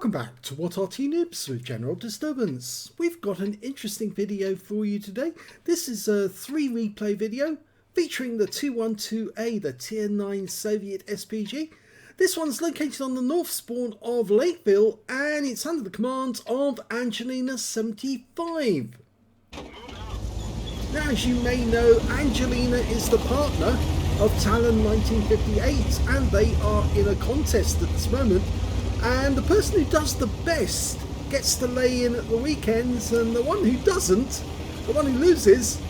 Welcome back to What Arty Noobs with General Disturbance. We've got an interesting video for you today. This is a 3 replay video featuring the 212A, the Tier 9 Soviet SPG. This one's located on the north spawn of Lakeville and it's under the command of Angelina75. Now, as you may know, Angelina is the partner of Talon 1958 and they are in a contest at this moment. And the person who does the best gets to lay in at the weekends, and the one who doesn't, the one who loses,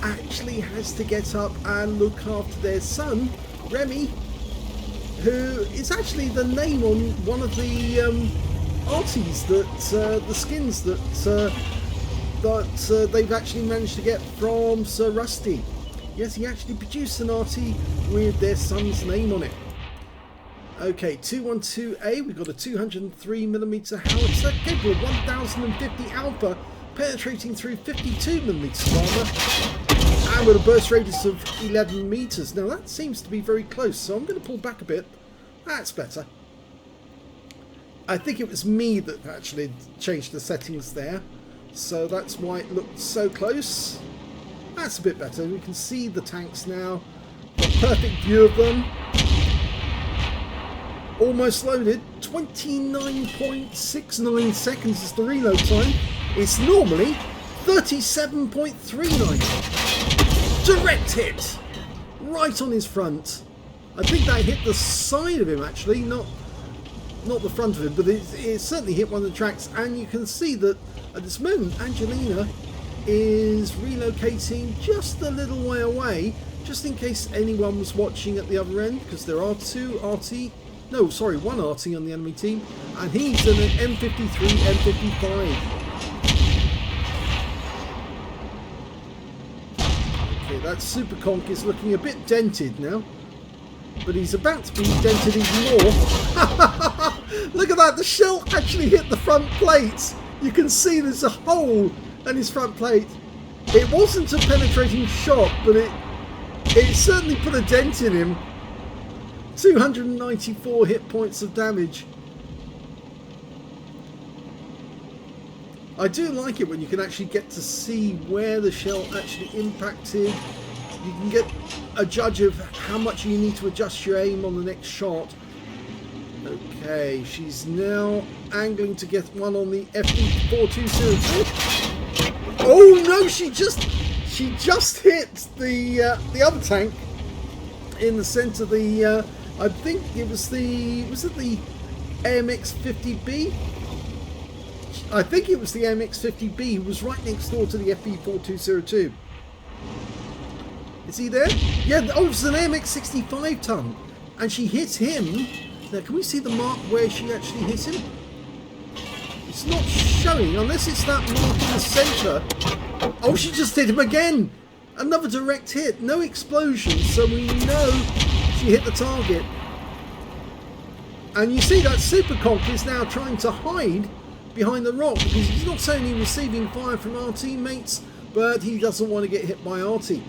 actually has to get up and look after their son, Remy, who is actually the name on one of the Arties, that the skins that they've actually managed to get from Sir Rusty. Yes, he actually produced an Arty with their son's name on it. Okay, 212A, we've got a 203mm howitzer capable of 1050 alpha, penetrating through 52mm of armour, and with a burst radius of 11 meters. Now that seems to be very close, so I'm going to pull back a bit. That's better. I think it was me that actually changed the settings there, so that's why it looked so close. That's a bit better. We can see the tanks now. Got a perfect view of them. Almost loaded. 29.69 seconds is the reload time. It's normally 37.39. Direct hit! Right on his front. I think that hit the side of him actually, not the front of him, but it certainly hit one of the tracks, and you can see that at this moment Angelina is relocating just a little way away, just in case anyone was watching at the other end, because there are one Arty on the enemy team, and he's in an M53, M55. Okay, that Super Conk is looking a bit dented now, but he's about to be dented even more. Look at that, the shell actually hit the front plate. You can see there's a hole in his front plate. It wasn't a penetrating shot, but it certainly put a dent in him. 294 hit points of damage. I do like it when you can actually get to see where the shell actually impacted. You can get a judge of how much you need to adjust your aim on the next shot. Okay, she's now angling to get one on the FD4202. Oh no, she just hit the other tank in the centre of the I think it was the AMX-50B? I think it was the AMX-50B who was right next door to the FB4202. Is he there? Yeah, oh, it was an AMX-65 ton. And she hit him. Now, can we see the mark where she actually hit him? It's not showing, unless it's that mark in the centre. Oh, she just hit him again. Another direct hit. No explosion, so we know she hit the target. And you see that Super Conk is now trying to hide behind the rock because he's not only receiving fire from our teammates, but he doesn't want to get hit by Arty.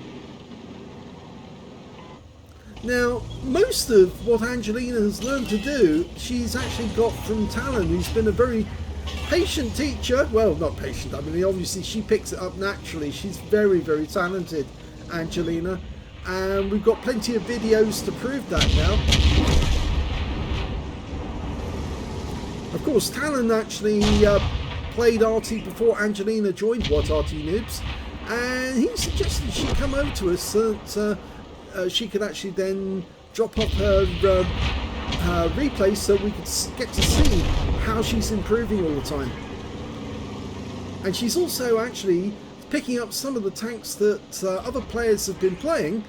Now, most of what Angelina has learned to do, she's actually got from Talon, who's been a very patient teacher. Well, not patient, I mean, obviously she picks it up naturally. She's very, very talented, Angelina. And we've got plenty of videos to prove that now. Of course, Talon actually played Arty before Angelina joined What Arty Noobs, and he suggested she come over to us so that she could actually then drop off her replay so we could get to see how she's improving all the time. And she's also actually picking up some of the tanks that other players have been playing,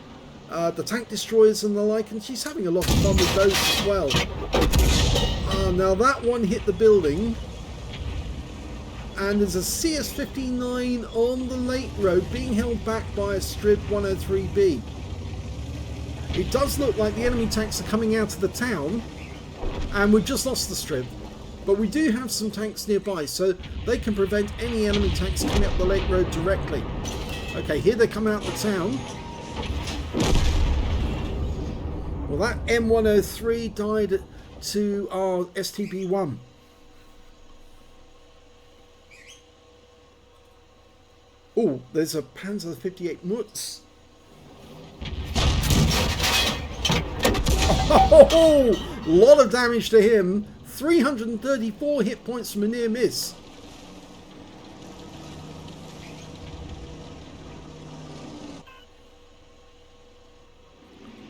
the tank destroyers and the like, and she's having a lot of fun with those as well. Now that one hit the building, and there's a CS-59 on the Lake Road being held back by a Strib 103B. It does look like the enemy tanks are coming out of the town, and we've just lost the Strib. But we do have some tanks nearby, so they can prevent any enemy tanks coming up the Lake Road directly. Okay, here they come out the town. Well, that M103 died to our STP-1. Oh, there's a Panzer 58 Mutz. Oh, a lot of damage to him. 334 hit points from a near miss.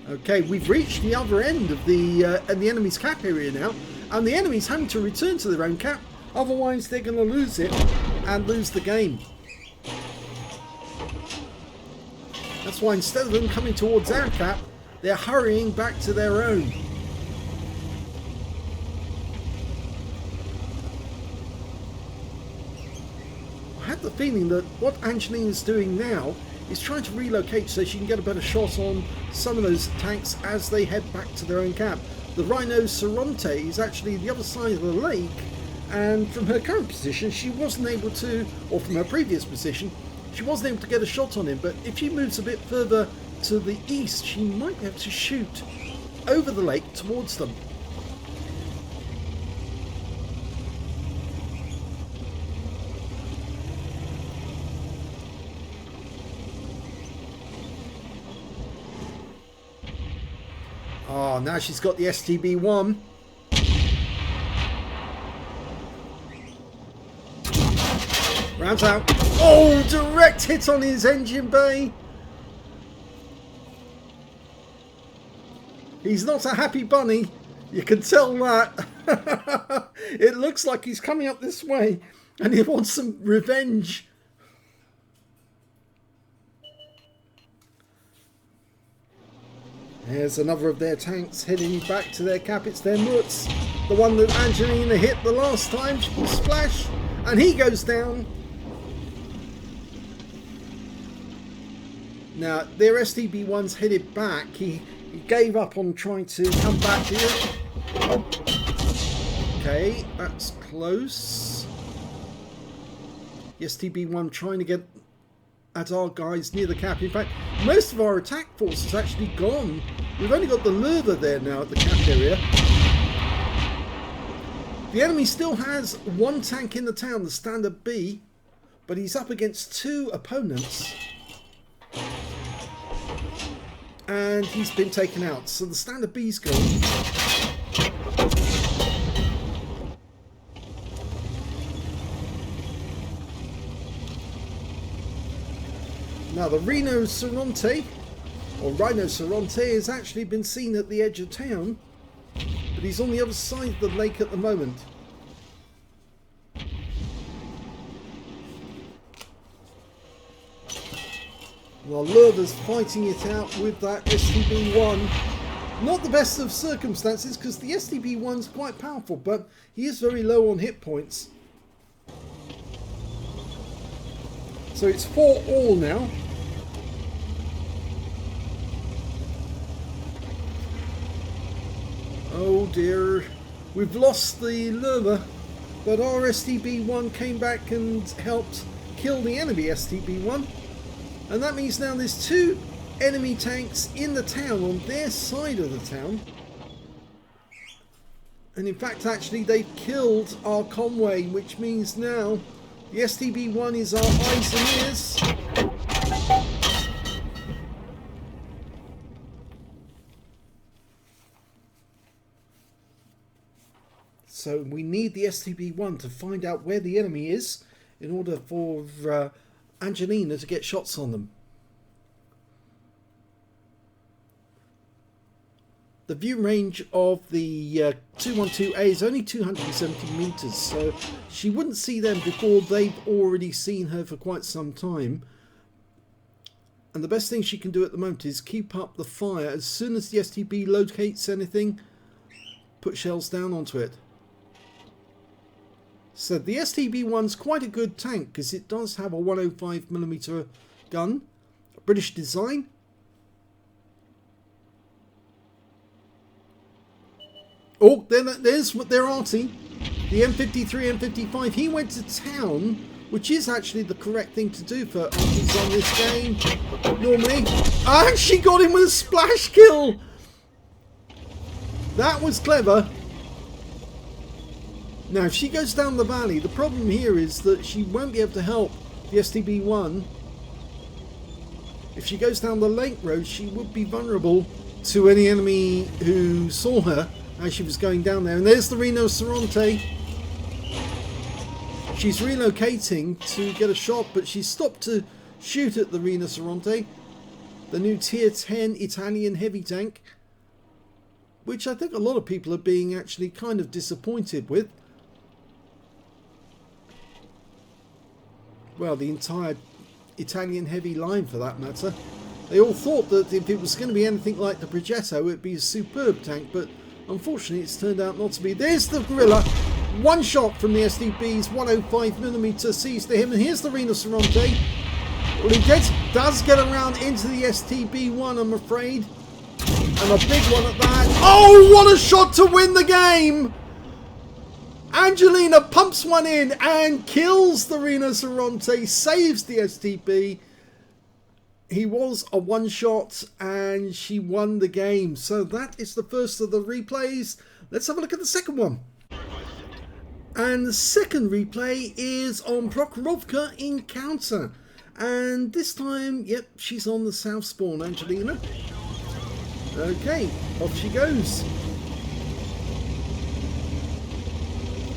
Okay, we've reached the other end of the enemy's cap area now, and the enemy's having to return to their own cap, otherwise they're going to lose it and lose the game. That's why instead of them coming towards our cap, they're hurrying back to their own. I had the feeling that what Angelina's doing now is trying to relocate so she can get a better shot on some of those tanks as they head back to their own cap. The Rhinoceronte is actually the other side of the lake, and from her current position she wasn't able to, or from her previous position, she wasn't able to get a shot on him, but if she moves a bit further to the east she might be able to shoot over the lake towards them. Oh, now she's got the STB-1. Rounds out. Oh, direct hit on his engine bay. He's not a happy bunny. You can tell that. It looks like he's coming up this way and he wants some revenge. There's another of their tanks heading back to their cap. It's their Mutz. The one that Angelina hit the last time. She will splash. And he goes down. Now, their STB-1's headed back. He gave up on trying to come back here. Okay, that's close. The STB-1 trying to get at our guys near the cap. In fact, most of our attack force has actually gone. We've only got the Lurva there now at the cap area. The enemy still has one tank in the town, the Standard B, but he's up against two opponents. And he's been taken out, so the Standard B's gone. Now the Rhinoceronte has actually been seen at the edge of town, but he's on the other side of the lake at the moment. While Lurva's fighting it out with that STB-1. Not the best of circumstances because the STB-1's quite powerful, but he is very low on hit points. So it's 4-all now. Oh dear, we've lost the Lurva, but our STB-1 came back and helped kill the enemy STB-1. And that means now there's two enemy tanks in the town on their side of the town. And in fact, actually, they've killed our convoy, which means now the STB-1 is our eyes and ears. So we need the STB-1 to find out where the enemy is in order for Angelina to get shots on them. The view range of the 212A is only 270 meters, so she wouldn't see them before they've already seen her for quite some time. And the best thing she can do at the moment is keep up the fire. As soon as the STB locates anything, put shells down onto it. So the STB-1's quite a good tank because it does have a 105mm gun, British design. Oh, there's their Arty, the M53, M55. He went to town, which is actually the correct thing to do for Artys on this game, normally. And she got him with a splash kill! That was clever. Now, if she goes down the valley, the problem here is that she won't be able to help the STB-1 if she goes down the lake road, she would be vulnerable to any enemy who saw her as she was going down there. And there's the rhinoceronte. She's relocating to get a shot, but she's stopped to shoot at the rhinoceronte, the new tier 10 Italian heavy tank, which I think a lot of people are being actually kind of disappointed with. Well, the entire Italian heavy line for that matter. They all thought that if it was going to be anything like the Progetto, it'd be a superb tank, but unfortunately it's turned out not to be. There's the gorilla. One shot from the SDB's 105mm sees to him, and here's the rhinoceronte. Well, he does get around into the STB1, I'm afraid. And a big one at that. Oh, what a shot to win the game! Angelina pumps one in and kills the rhinoceronte, saves the STB. He was a one shot and she won the game. So that is the first of the replays. Let's have a look at the second one. And the second replay is on Prokhorovka Encounter. And this time, yep, she's on the south spawn, Angelina. Okay, off she goes.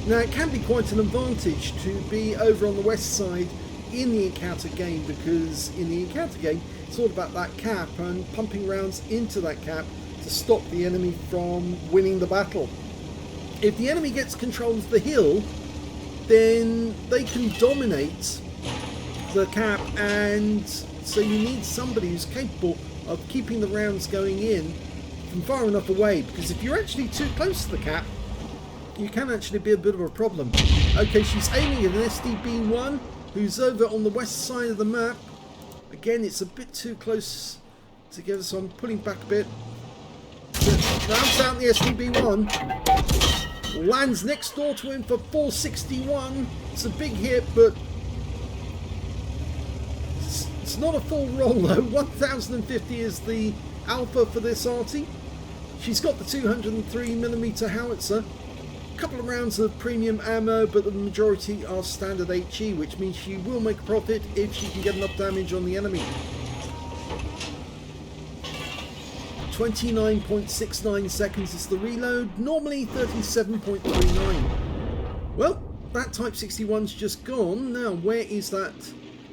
Now it can be quite an advantage to be over on the west side in the encounter game, because in the encounter game it's all about that cap and pumping rounds into that cap to stop the enemy from winning the battle. If the enemy gets control of the hill, then they can dominate the cap, and so you need somebody who's capable of keeping the rounds going in from far enough away, because if you're actually too close to the cap, you can actually be a bit of a problem. Okay, she's aiming at an SDB1 who's over on the west side of the map. Again, it's a bit too close together, so I'm pulling back a bit. Rounds out the SDB1. Lands next door to him for 461. It's a big hit, but it's not a full roll though. 1050 is the alpha for this Arty. She's got the 203mm howitzer. Couple of rounds of premium ammo, but the majority are standard HE, which means she will make a profit if she can get enough damage on the enemy. 29.69 seconds is the reload, normally 37.39. Well, that Type 61's just gone. Now, where is that?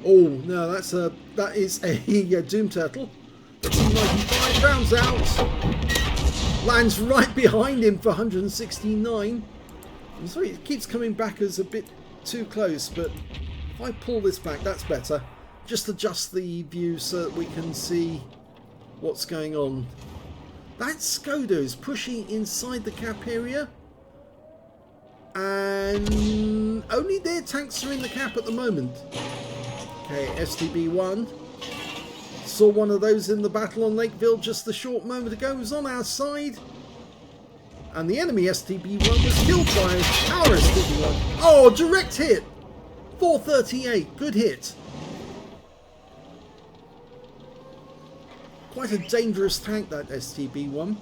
Oh no, that is a Doom Turtle. The T95 rounds out, lands right behind him for 169. I'm sorry, it keeps coming back as a bit too close, but if I pull this back, that's better. Just adjust the view so that we can see what's going on. That Skoda is pushing inside the cap area, and only their tanks are in the cap at the moment. Okay, STB1 saw one of those in the battle on Lakeville just a short moment ago. It was on our side. And the enemy STB1 was killed by our STB1. Oh, direct hit! 438, good hit. Quite a dangerous tank, that STB1.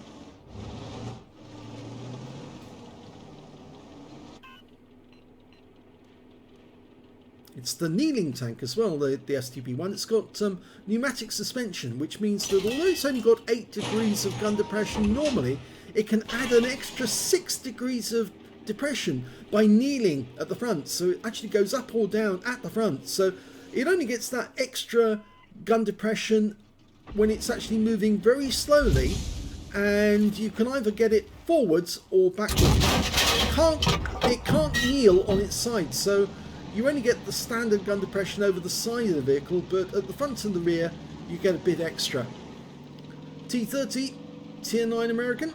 It's the kneeling tank as well, the STB1. It's got pneumatic suspension, which means that although it's only got 8 degrees of gun depression normally, it can add an extra 6 degrees of depression by kneeling at the front. So it actually goes up or down at the front. So it only gets that extra gun depression when it's actually moving very slowly, and you can either get it forwards or backwards. It can't kneel on its side, so you only get the standard gun depression over the side of the vehicle, but at the front and the rear you get a bit extra. T30 Tier 9 American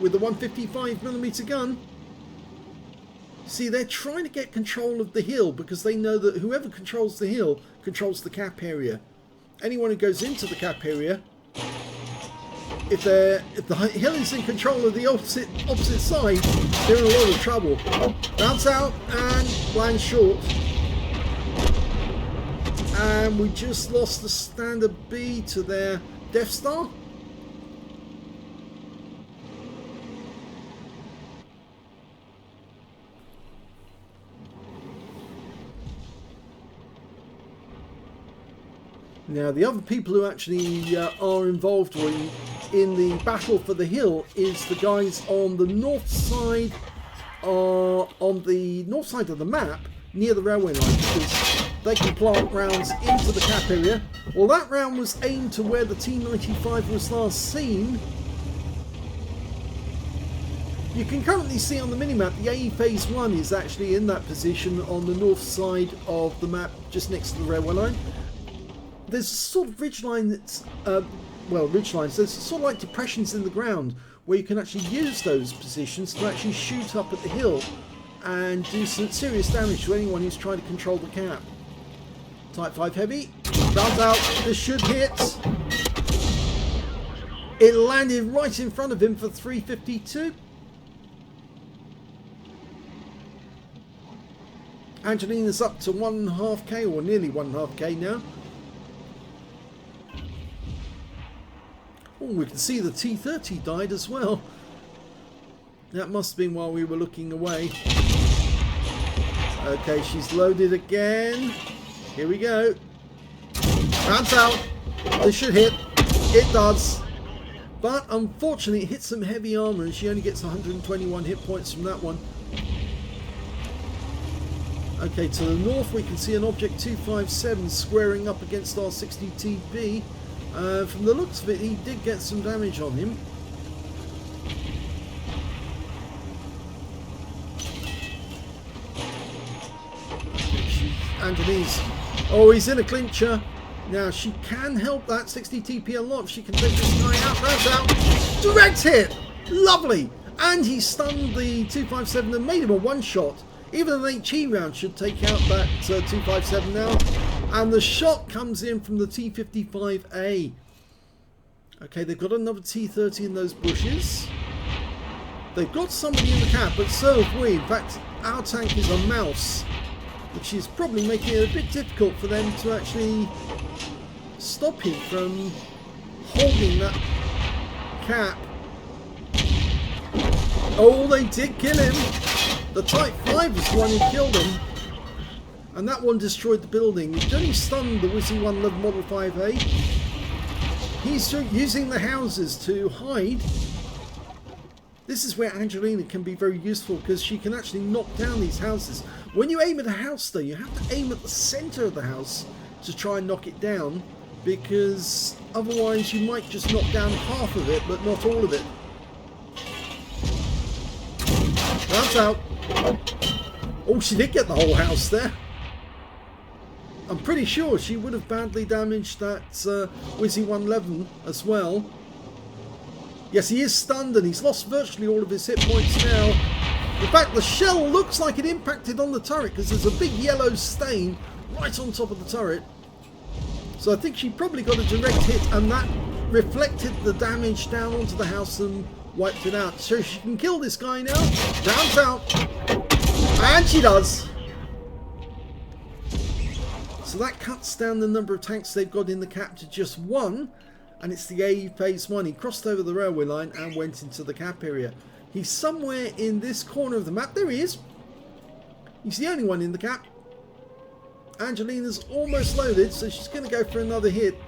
with a 155mm gun. See, they're trying to get control of the hill because they know that whoever controls the hill controls the cap area. Anyone who goes into the cap area, if the hill is in control of the opposite side, they're in a lot of trouble. Bounce out and land short. And we just lost the standard B to their Death Star. Now, the other people who actually are involved in the battle for the hill is the guys on the north side, on the north side of the map, near the railway line, because they can plant rounds into the cap area. Well, that round was aimed to where the T95 was last seen. You can currently see on the minimap the A Phase 1 is actually in that position on the north side of the map, just next to the railway line. There's a sort of ridgeline that's, well, ridgelines, there's sort of like depressions in the ground where you can actually use those positions to actually shoot up at the hill and do some serious damage to anyone who's trying to control the cap. Type 5 Heavy, rounds out, this should hit. It landed right in front of him for 352. Angelina's up to 1.5k, or nearly 1.5k now. Oh, we can see the T30 died as well. That must have been while we were looking away. Okay, she's loaded again. Here we go. Rounds out. This should hit. It does. But unfortunately, it hits some heavy armor and she only gets 121 hit points from that one. Okay, to the north we can see an Object 257 squaring up against our 60TB. From the looks of it, he did get some damage on him. Angelina's, oh, he's in a clincher. Now she can help that 60TP a lot. She can take this guy out. Rounds out. Direct hit. Lovely. And he stunned the 257 and made him a one-shot. Even an HE round should take out that 257 now. And the shot comes in from the T55A. Okay, they've got another T30 in those bushes. They've got somebody in the cap, but so have we. In fact, our tank is a mouse, which is probably making it a bit difficult for them to actually stop him from holding that cap. Oh, they did kill him. The Type 5 was the one who killed him. And that one destroyed the building. It only stunned the Wizzy 111 Model 5A. He's using the houses to hide. This is where Angelina can be very useful because she can actually knock down these houses. When you aim at a house though, you have to aim at the center of the house to try and knock it down, because otherwise you might just knock down half of it but not all of it. That's out. Oh, she did get the whole house there. I'm pretty sure she would have badly damaged that Wizzy 111 as well. Yes, he is stunned and he's lost virtually all of his hit points now. In fact, the shell looks like it impacted on the turret because there's a big yellow stain right on top of the turret. So I think she probably got a direct hit and that reflected the damage down onto the house and wiped it out. So she can kill this guy now. Rounds out. And she does. So that cuts down the number of tanks they've got in the cap to just one. And it's the A Phase 1. He crossed over the railway line and went into the cap area. He's somewhere in this corner of the map. There he is. He's the only one in the cap. Angelina's almost loaded, so she's going to go for another hit.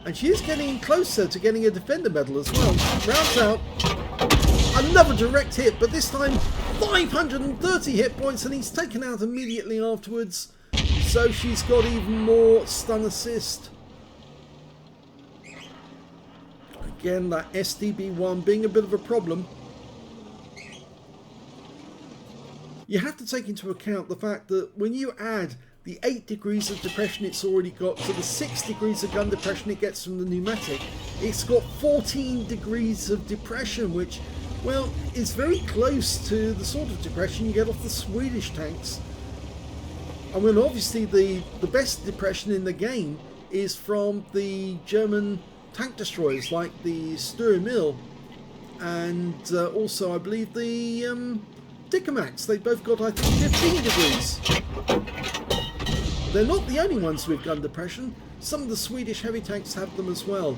And she is getting closer to getting a Defender medal as well. Rounds out. Another direct hit, but this time 530 hit points, and he's taken out immediately afterwards. So she's got even more stun assist. Again, that SDB1 being a bit of a problem. You have to take into account the fact that when you add the 8 degrees of depression it's already got to the 6 degrees of gun depression it gets from the pneumatic, it's got 14 degrees of depression, which, well, is very close to the sort of depression you get off the Swedish tanks. I mean, obviously the best depression in the game is from the German tank destroyers like the Sturm Mill and also I believe the Dickomax. They both got, I think, 15 degrees. They're not the only ones with gun depression. Some of the Swedish heavy tanks have them as well,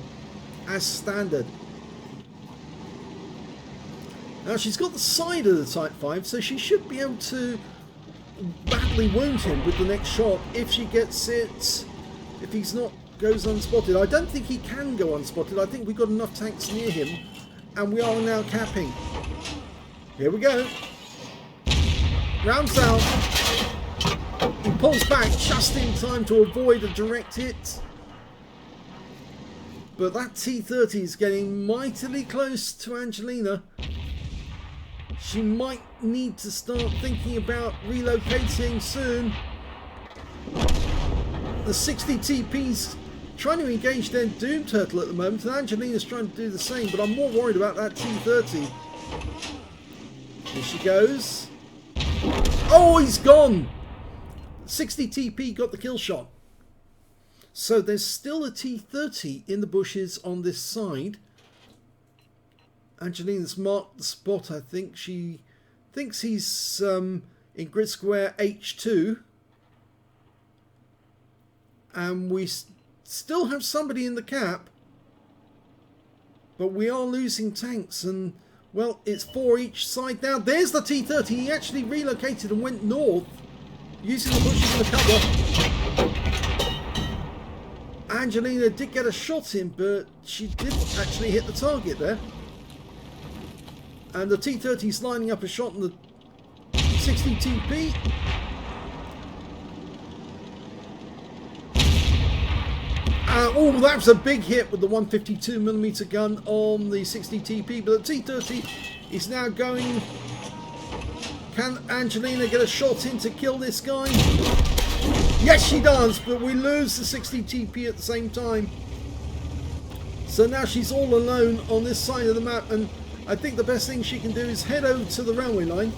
as standard. Now she's got the side of the Type 5, so she should be able to badly wound him with the next shot if she gets it, if he's not goes unspotted. I don't think he can go unspotted. I think we've got enough tanks near him, and we are now capping. Here we go. Rounds out. He pulls back just in time to avoid a direct hit. But that T-30 is getting mightily close to Angelina. She might need to start thinking about relocating soon. The 60 TP's trying to engage their Doom Turtle at the moment, and Angelina's trying to do the same, but I'm more worried about that T-30. Here she goes. Oh, he's gone! 60 TP got the kill shot. So there's still a T-30 in the bushes on this side. Angelina's marked the spot, I think. She thinks he's in grid square H2. And we still have somebody in the cap. But we are losing tanks, and, well, it's 4 each side now. There's the T-30. He actually relocated and went north, using the bushes to cover. Angelina did get a shot in, but she didn't actually hit the target there. And the T-30's lining up a shot on the 60 TP. Oh, that was a big hit with the 152mm gun on the 60 TP, but the T-30 is now going. Can Angelina get a shot in to kill this guy? Yes, she does, but we lose the 60 TP at the same time. So now she's all alone on this side of the map, and I think the best thing she can do is head over to the railway line.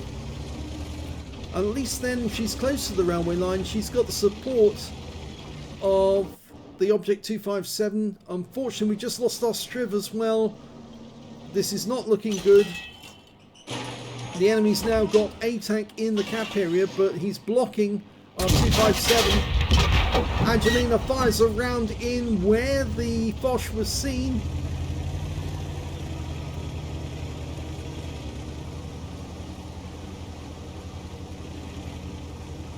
At least then, if she's close to the railway line, she's got the support of the Object 257. Unfortunately, we just lost our Striv as well. This is not looking good. The enemy's now got a tank in the cap area, but he's blocking our 257. Angelina fires a round in where the Foch was seen.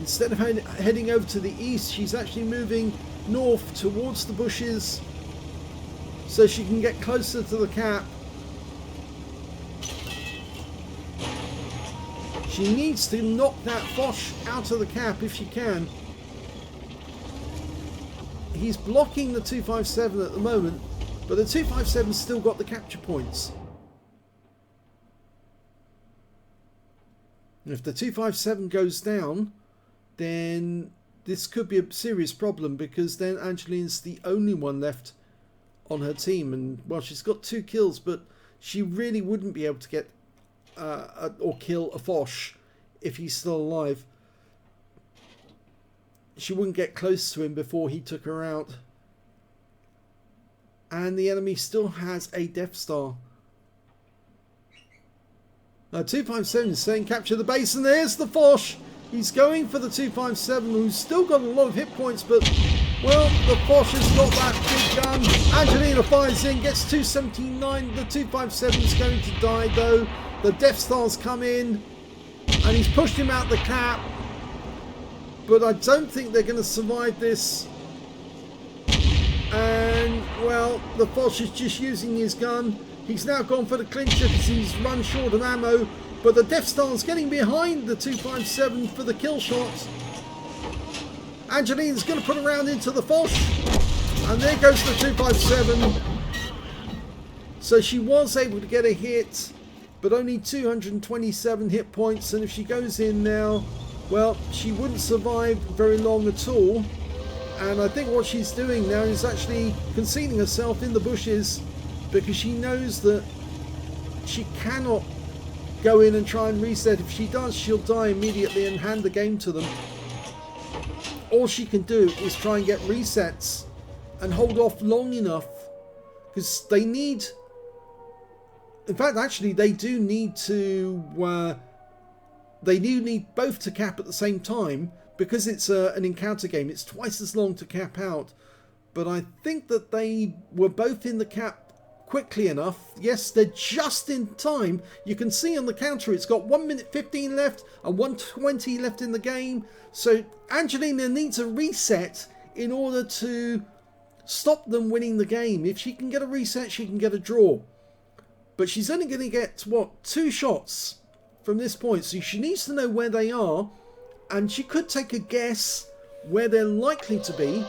Instead of heading over to the east, she's actually moving north towards the bushes so she can get closer to the cap. She needs to knock that Foch out of the cap if she can. He's blocking the 257 at the moment, but the 257's still got the capture points. And if the 257 goes down, then this could be a serious problem, because then Angelina's the only one left on her team. And, well, she's got 2 kills, but she really wouldn't be able to get or kill a Foch if he's still alive. She wouldn't get close to him before he took her out. And the enemy still has a Death Star. 257 is saying capture the base, and there's the Foch. He's going for the 257, who's still got a lot of hit points, but, well, the Foch has got that big gun. Angelina fires in, gets 279. The 257 is going to die, though. The Death Stars come in, and he's pushed him out the cap. But I don't think they're going to survive this. And, well, the Foch is just using his gun. He's now gone for the clincher because he's run short of ammo. But the Death Star's getting behind the 257 for the kill shot. Angelina's going to put a round into the Foch. And there goes the 257. So she was able to get a hit, but only 227 hit points. And if she goes in now, well, she wouldn't survive very long at all. And I think what she's doing now is actually concealing herself in the bushes, because she knows that she cannot go in and try and reset. If she does, she'll die immediately and hand the game to them. All she can do is try and get resets and hold off long enough, because they need, in fact, actually they do need to they do need both to cap at the same time, because it's an encounter game. It's twice as long to cap out. But I think that they were both in the cap quickly enough. Yes, they're just in time. You can see on the counter it's got 1 minute 15 left and 1:20 left in the game. So Angelina needs a reset in order to stop them winning the game. If she can get a reset, she can get a draw. But she's only going to get, what, 2 shots from this point. So she needs to know where they are. And she could take a guess where they're likely to be.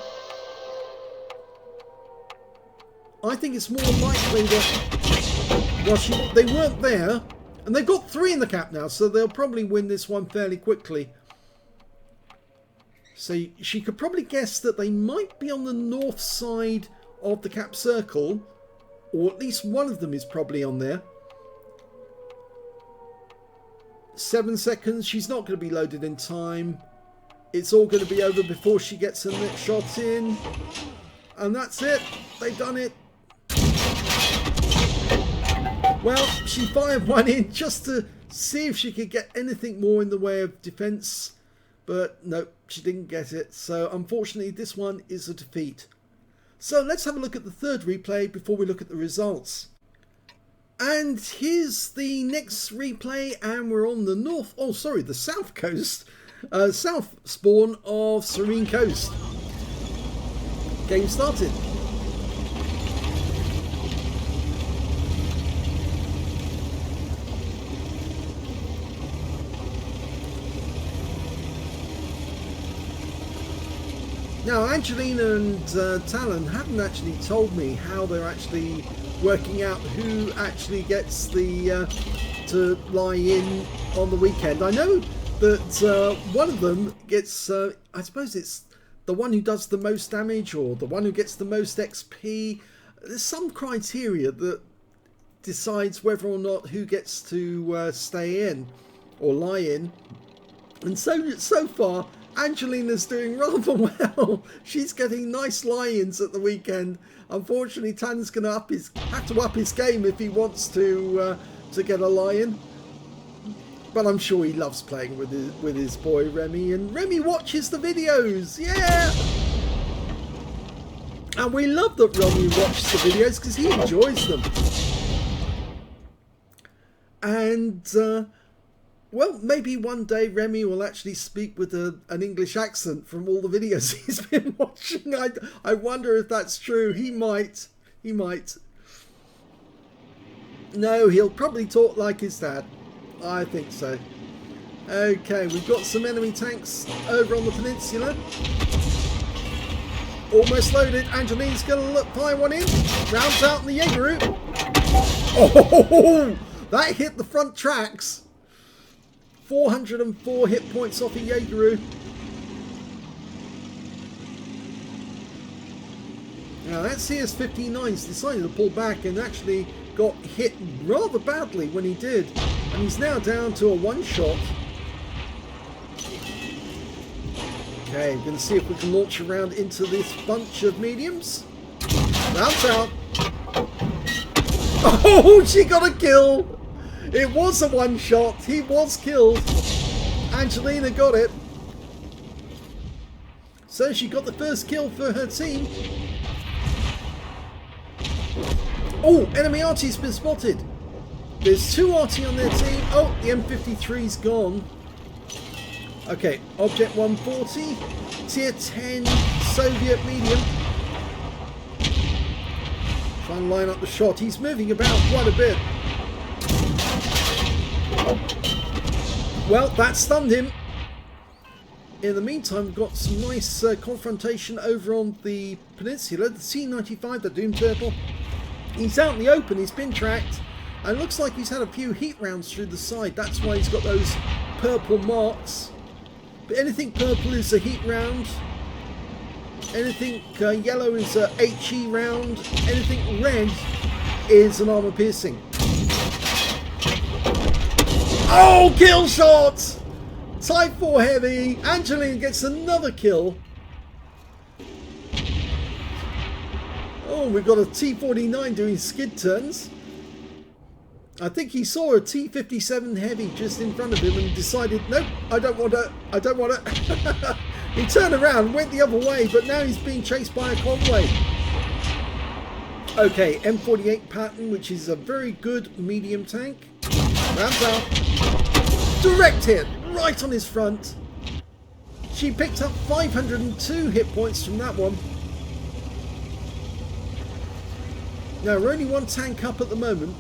I think it's more likely that, well, they weren't there. And they've got 3 in the cap now, so they'll probably win this one fairly quickly. So she could probably guess that they might be on the north side of the cap circle. Or at least one of them is probably on there. 7 seconds. She's not going to be loaded in time. It's all going to be over before she gets her next shot in. And that's it. They've done it. Well, she fired one in just to see if she could get anything more in the way of defense. But no, she didn't get it. So unfortunately, this one is a defeat. So let's have a look at the third replay before we look at the results. And here's the next replay, and we're on the south coast, south spawn of Serene Coast. Game started. Now, Angelina and Talon haven't actually told me how they're actually working out who actually gets the to lie in on the weekend. I know that one of them gets, I suppose it's the one who does the most damage or the one who gets the most XP. There's some criteria that decides whether or not who gets to stay in or lie in. And so far, Angelina's doing rather well. She's getting nice lie-ins at the weekend. Unfortunately, Tan's going to have to up his game if he wants to get a lie-in. But I'm sure he loves playing with his boy Remy, and Remy watches the videos. Yeah. And we love that Remy watches the videos because he enjoys them. And well, maybe one day Remy will actually speak with an English accent from all the videos he's been watching. I wonder if that's true. He might. He might. No, he'll probably talk like his dad. I think so. Okay, we've got some enemy tanks over on the peninsula. Almost loaded. Angelina's going to fire one in. Rounds out in the Jaeger. Oh, that hit the front tracks. 404 hit points off a Jaeger. Now that CS-59's decided to pull back and actually got hit rather badly when he did. And he's now down to a one-shot. Okay, we're going to see if we can launch around into this bunch of mediums. Rounds out. Oh, she got a kill. It was a one-shot. He was killed. Angelina got it. So she got the first kill for her team. Oh, enemy Arty's been spotted. There's 2 Arty on their team. Oh, the M53's gone. Okay, Object 140. Tier 10 Soviet medium. Try and line up the shot. He's moving about quite a bit. Well, that stunned him. In the meantime, we've got some nice confrontation over on the peninsula. The C95, the Doom Turtle. He's out in the open, he's been tracked. And it looks like he's had a few heat rounds through the side. That's why he's got those purple marks. But anything purple is a heat round. Anything yellow is a HE round. Anything red is an armor piercing. Oh, kill shot! Type 4 heavy. Angelina gets another kill. Oh, we've got a T49 doing skid turns. I think he saw a T57 heavy just in front of him and decided, nope, I don't want it. I don't want it. He turned around, went the other way, but now he's being chased by a convoy. Okay, M48 pattern, which is a very good medium tank. Rounds out. Direct hit, right on his front. She picked up 502 hit points from that one. Now, we're only one tank up at the moment.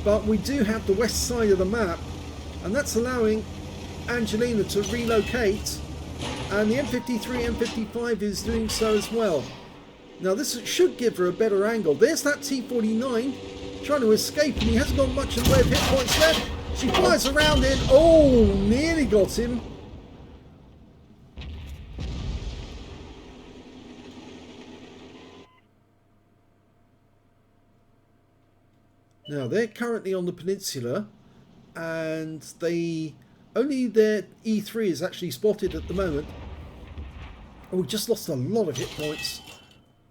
But we do have the west side of the map, and that's allowing Angelina to relocate, and the M53, M55 is doing so as well. Now this should give her a better angle. There's that T49 trying to escape, and he hasn't got much in the way of hit points left. She flies around in. Oh, nearly got him. Now they're currently on the peninsula, and only their E3 is actually spotted at the moment. Oh, we just lost a lot of hit points.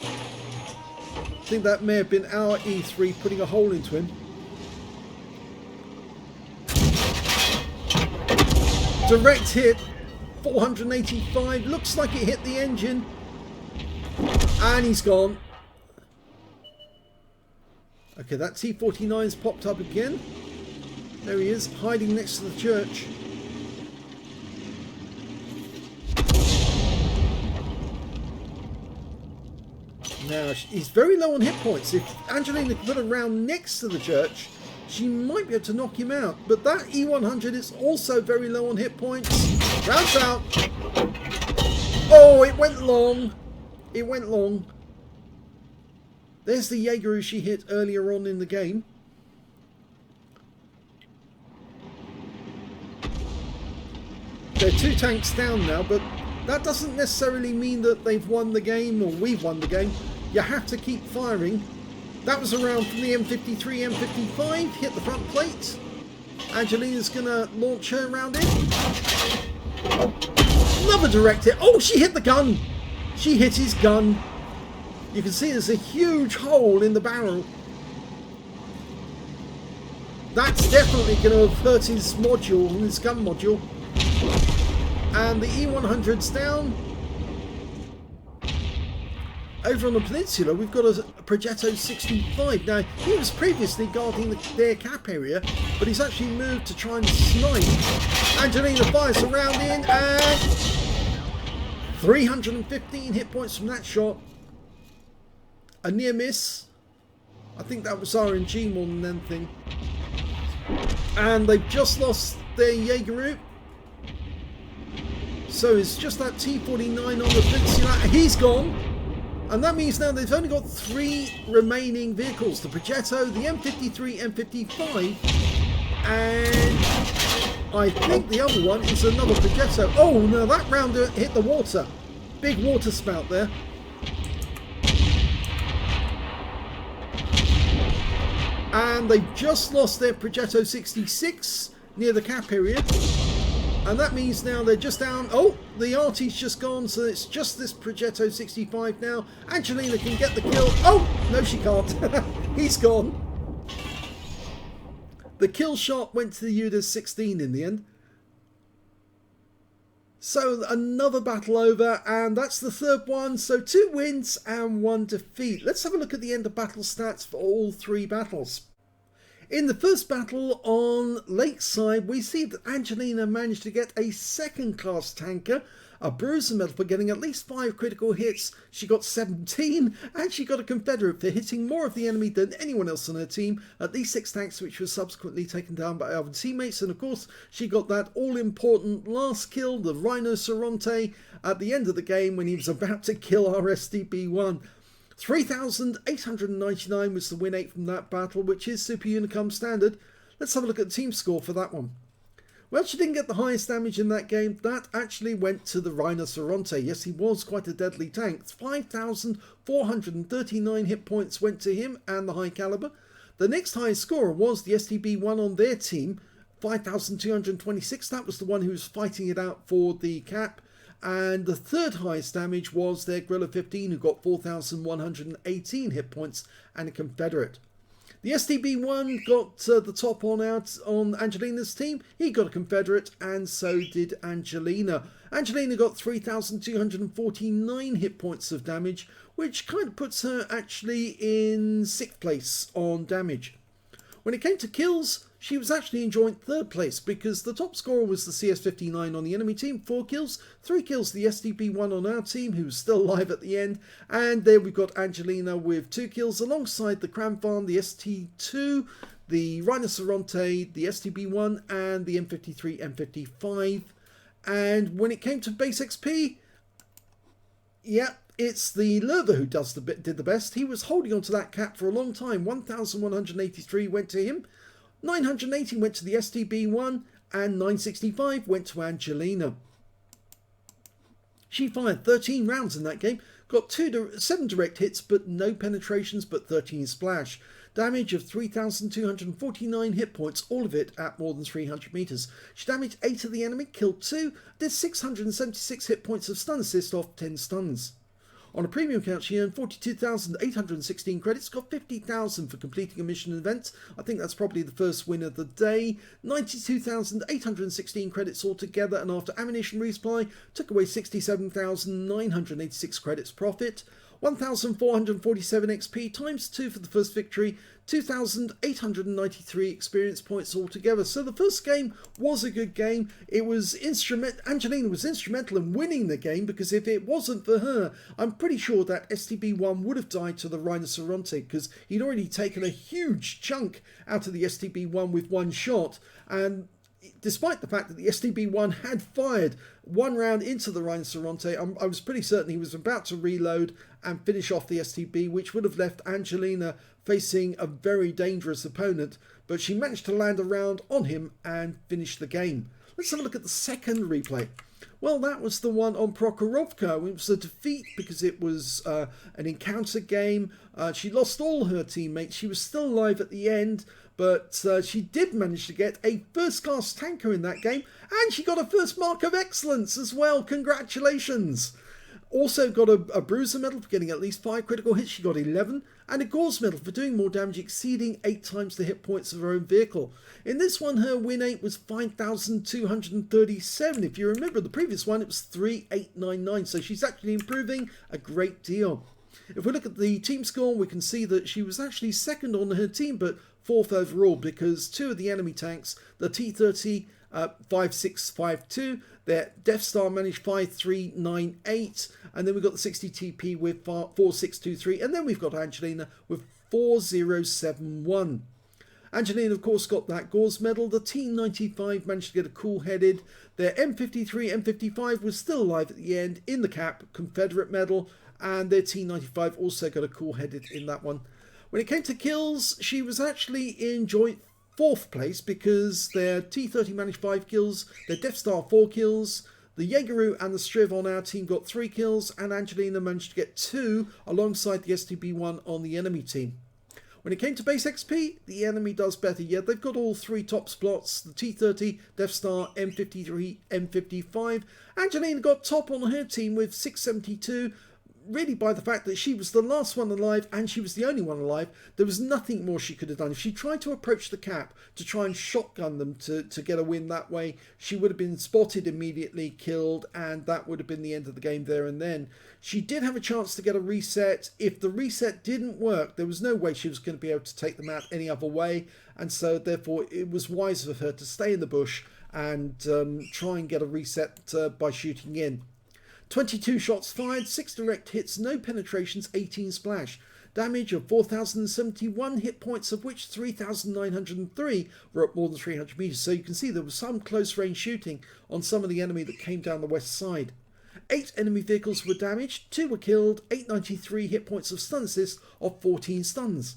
I think that may have been our E3 putting a hole into him. Direct hit, 485. Looks like it hit the engine, and he's gone. Okay, that T49's popped up again. There he is, hiding next to the church. Now, he's very low on hit points. If Angelina could put a round next to the church, she might be able to knock him out. But that E100 is also very low on hit points. Rounds out. Oh, it went long. It went long. There's the Jaeger who she hit earlier on in the game. They're 2 tanks down now, but that doesn't necessarily mean that they've won the game or we've won the game. You have to keep firing. That was a round from the M53, M55. Hit the front plate. Angelina's going to launch her round in. Another direct hit. Oh, she hit the gun. She hit his gun. You can see there's a huge hole in the barrel. That's definitely going to have hurt his module, his gun module. And the E100's down. Over on the peninsula, we've got a Progetto 65. Now, he was previously guarding their cap area, but he's actually moved to try and snipe. Angelina fires a round in, and 315 hit points from that shot. A near miss. I think that was RNG more than anything. And they've just lost their Jaeger. So it's just that T49 on the peninsula. He's gone. And that means now they've only got 3 remaining vehicles. The Progetto, the M53, M55. And I think the other one is another Progetto. Oh no, that round hit the water. Big water spout there. And they've just lost their Progetto 66 near the cap area. And that means now they're just down. Oh, the Arty's just gone, so it's just this Progetto 65 now. Angelina can get the kill. Oh, no she can't. He's gone. The kill shot went to the UDAS 16 in the end. So another battle over, and that's the 3rd one. So 2 wins and 1 defeat. Let's have a look at the end of battle stats for all 3 battles. In the first battle on Lakeside, we see that Angelina managed to get a 2nd class tanker, a bruiser medal for getting at least 5 critical hits. She got 17, and she got a Confederate for hitting more of the enemy than anyone else on her team, at least 6 tanks, which was subsequently taken down by other teammates. And of course, she got that all-important last kill, the Rhinoceronte, at the end of the game when he was about to kill our SDB-1. 3,899 was the win 8 from that battle, which is Super Unicum standard. Let's have a look at the team score for that one. Well, she didn't get the highest damage in that game. That actually went to the Rhinoceronte. Yes, he was quite a deadly tank. 5,439 hit points went to him and the high caliber. The next highest scorer was the STB-1 on their team, 5,226. That was the one who was fighting it out for the cap. And the 3rd highest damage was their Guerrilla 15, who got 4,118 hit points and a Confederate. The STB1 got the top on Angelina's team. He got a Confederate, and so did Angelina. Angelina got 3,249 hit points of damage, which kind of puts her actually in 6th place on damage. When it came to kills, she was actually in joint 3rd place because the top scorer was the CS59 on the enemy team, 4 kills, 3 kills the STB1 on our team, who was still alive at the end, and there we've got Angelina with 2 kills alongside the Cramfarm, the ST2, the Rhinoceronte, the STB1, and the M53, M55. And when it came to base XP, yeah, it's the Lerva who did the best. He was holding on to that cap for a long time. 1,183 went to him. 980 went to the STB1 and 965 went to Angelina. She fired 13 rounds in that game, got 7 direct hits but no penetrations, but 13 splash. Damage of 3,249 hit points, all of it at more than 300 meters. She damaged 8 of the enemy, killed 2, did 676 hit points of stun assist off 10 stuns. On a premium account, she earned 42,816 credits, got 50,000 for completing a mission event. I think that's probably the first win of the day. 92,816 credits altogether, and after ammunition resupply, took away 67,986 credits profit. 1,447 XP times 2 for the first victory, 2,893 experience points altogether. So the first game was a good game. It was Angelina was instrumental in winning the game, because if it wasn't for her, I'm pretty sure that STB1 would have died to the Rhinoceronte, because he'd already taken a huge chunk out of the STB1 with one shot. And despite the fact that the STB1 had fired 1 round into the Rhinoceronte, I was pretty certain he was about to reload and finish off the STB, which would have left Angelina facing a very dangerous opponent, but she managed to land a round on him and finish the game. Let's have a look at the second replay. Well, that was the one on Prokhorovka. It was a defeat because it was an encounter game. She lost all her teammates. She was still alive at the end, but she did manage to get a first-class tanker in that game, and she got a first mark of excellence as well. Congratulations! Also got a bruiser medal for getting at least 5 critical hits. She got 11, and a gauze medal for doing more damage, exceeding 8 times the hit points of her own vehicle. In this one, her win 8 was 5,237. If you remember the previous one, it was 3,899. So she's actually improving a great deal. If we look at the team score, we can see that she was actually second on her team, but 4th overall, because 2 of the enemy tanks, the T-30 5652, their Death Star managed 5398, and then we've got the 60 TP with 4623, and then we've got Angelina with 4071. Angelina, of course, got that gauze medal. The T-95 managed to get a cool-headed. Their M53, M55 was still alive at the end in the cap, Confederate medal, and their T-95 also got a cool-headed in that one. When it came to kills, she was actually in joint 4th place because their T-30 managed 5 kills, their Death Star 4 kills, the Jaegeru and the Striv on our team got 3 kills, and Angelina managed to get 2 alongside the STB1 on the enemy team. When it came to base XP, the enemy does better. Yeah, they've got all 3 top spots, the T-30, Death Star, M53, M55. Angelina got top on her team with 672, really by the fact that she was the last one alive and she was the only one alive. There was nothing more she could have done. If she tried to approach the cap to try and shotgun them to get a win that way, she would have been spotted immediately, killed, and that would have been the end of the game there and then. She did have a chance to get a reset. If the reset didn't work, there was no way she was going to be able to take them out any other way, and so therefore it was wise of her to stay in the bush and try and get a reset by shooting in. 22 shots fired, 6 direct hits, no penetrations, 18 splash. Damage of 4,071 hit points, of which 3,903 were at more than 300 meters. So you can see there was some close range shooting on some of the enemy that came down the west side. 8 enemy vehicles were damaged, 2 were killed, 893 hit points of stun assist of 14 stuns.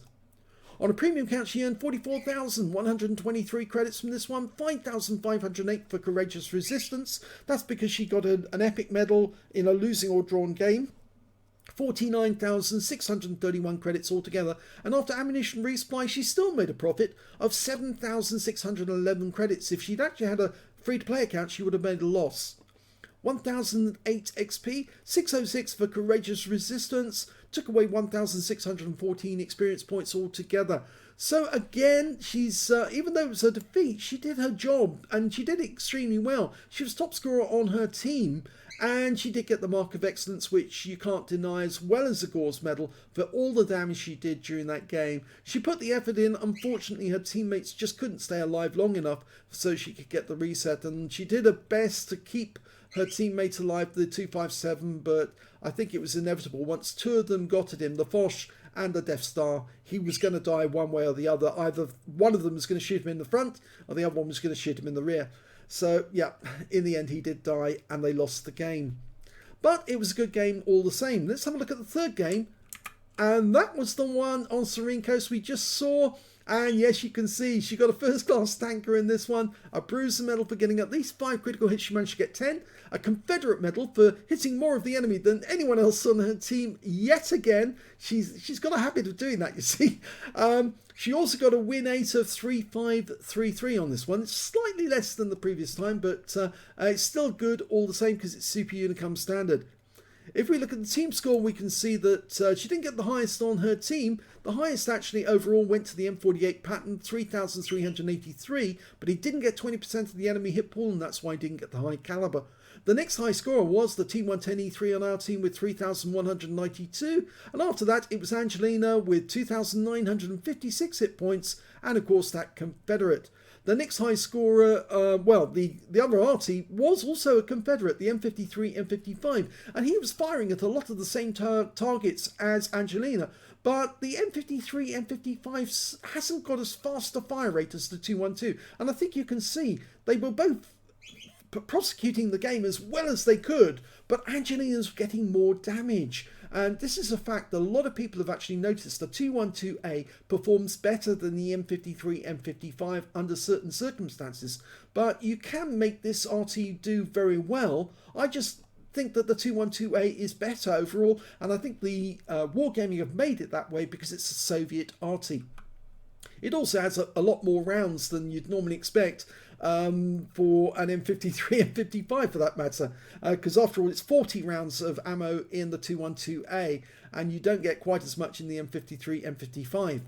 On a premium count, she earned 44,123 credits from this one, 5,508 for Courageous Resistance. That's because she got an epic medal in a losing or drawn game. 49,631 credits altogether, and after ammunition resupply, she still made a profit of 7,611 credits. If she'd actually had a free-to-play account, she would have made a loss. 1,008 XP, 606 for Courageous Resistance, took away 1,614 experience points altogether. So again, she's even though it was a defeat, she did her job and she did extremely well. She was top scorer on her team, and she did get the Mark of Excellence, which you can't deny, as well as the Gauze Medal for all the damage she did during that game. She put the effort in. Unfortunately, her teammates just couldn't stay alive long enough so she could get the reset, and she did her best to keep her teammate alive, the 257, but I think it was inevitable. Once two of them got at him, the Foch and the Death Star, he was going to die one way or the other. Either one of them was going to shoot him in the front, or the other one was going to shoot him in the rear. So, yeah, in the end, he did die, and they lost the game. But it was a good game all the same. Let's have a look at the third game. And that was the one on Serene Coast we just saw. And yes, you can see she got a first-class tanker in this one. A Bruiser medal for getting at least 5 critical hits. She managed to get 10. A Confederate medal for hitting more of the enemy than anyone else on her team yet again. She's got a habit of doing that, you see. She also got a win 8 of 3533 on this one. It's slightly less than the previous time, but it's still good all the same because it's Super Unicum standard. If we look at the team score, we can see that she didn't get the highest on her team. The highest actually overall went to the M48 Patton, 3,383, but he didn't get 20% of the enemy hit pool, and that's why he didn't get the high caliber. The next high scorer was the T110E3 on our team with 3,192, and after that it was Angelina with 2,956 hit points, and of course that Confederate. The next high scorer, the other Arty was also a Confederate, the M53, M55, and he was firing at a lot of the same targets as Angelina, but the M53, M55 hasn't got as fast a fire rate as the 212, and I think you can see they were both prosecuting the game as well as they could, but Angelina's getting more damage. And this is a fact that a lot of people have actually noticed. The 212A performs better than the M53, M55 under certain circumstances. But you can make this Arty do very well. I just think that the 212A is better overall. And I think the Wargaming have made it that way because it's a Soviet Arty. It also has a lot more rounds than you'd normally expect for an M53, M55 for that matter, because after all it's 40 rounds of ammo in the 212A, and you don't get quite as much in the M53, M55.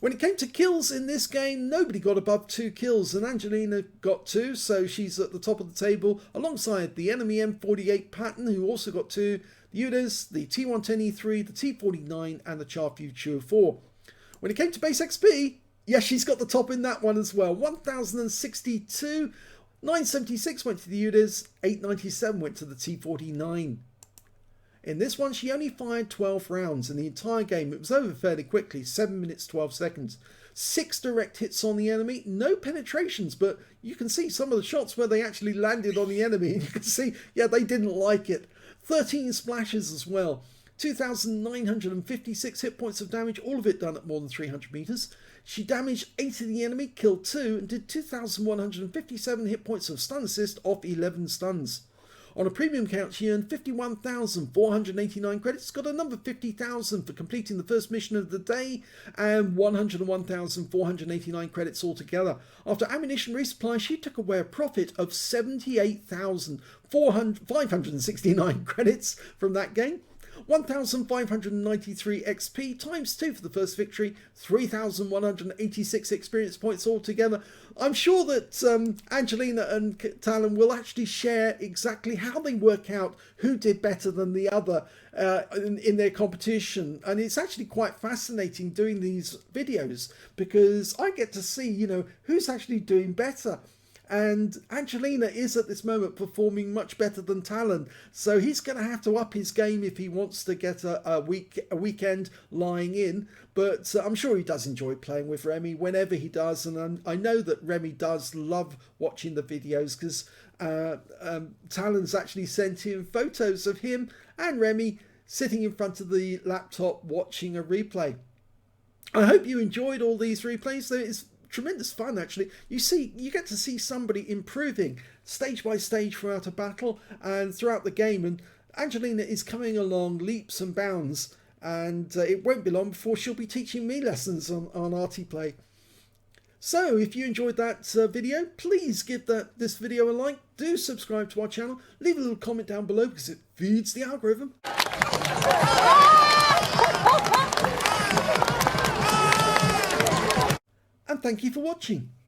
When it came to kills in this game, nobody got above 2 kills, and Angelina got 2, so she's at the top of the table alongside the enemy M48 Patton, who also got 2, the UDAs, the T110E3, the T49, and the Charview 204. When it came to base XP, yes, she's got the top in that one as well. 1,062, 976 went to the UDAs, 897 went to the T49. In this one, she only fired 12 rounds in the entire game. It was over fairly quickly, 7 minutes, 12 seconds. 6 direct hits on the enemy, no penetrations, but you can see some of the shots where they actually landed on the enemy. And you can see, yeah, they didn't like it. 13 splashes as well. 2,956 hit points of damage, all of it done at more than 300 meters. She damaged 8 of the enemy, killed 2, and did 2,157 hit points of stun assist off 11 stuns. On a premium count, she earned 51,489 credits, got a number 50,000 for completing the first mission of the day, and 101,489 credits altogether. After ammunition resupply, she took away a profit of 78,569 credits from that game. 1,593 XP times 2 for the first victory, 3,186 experience points altogether. I'm sure that Angelina and Talon will actually share exactly how they work out who did better than the other in their competition. And it's actually quite fascinating doing these videos because I get to see, you know, who's actually doing better. And Angelina is at this moment performing much better than Talon, so he's going to have to up his game if he wants to get a weekend lying in. But I'm sure he does enjoy playing with Remy whenever he does, and I know that Remy does love watching the videos because Talon's actually sent him photos of him and Remy sitting in front of the laptop watching a replay. I hope you enjoyed all these replays. It's tremendous fun actually. You get to see somebody improving stage by stage throughout a battle and throughout the game, and Angelina is coming along leaps and bounds, and it won't be long before she'll be teaching me lessons on Arty play. So if you enjoyed that video, please give this video a like, do subscribe to our channel, leave a little comment down below because it feeds the algorithm. and thank you for watching.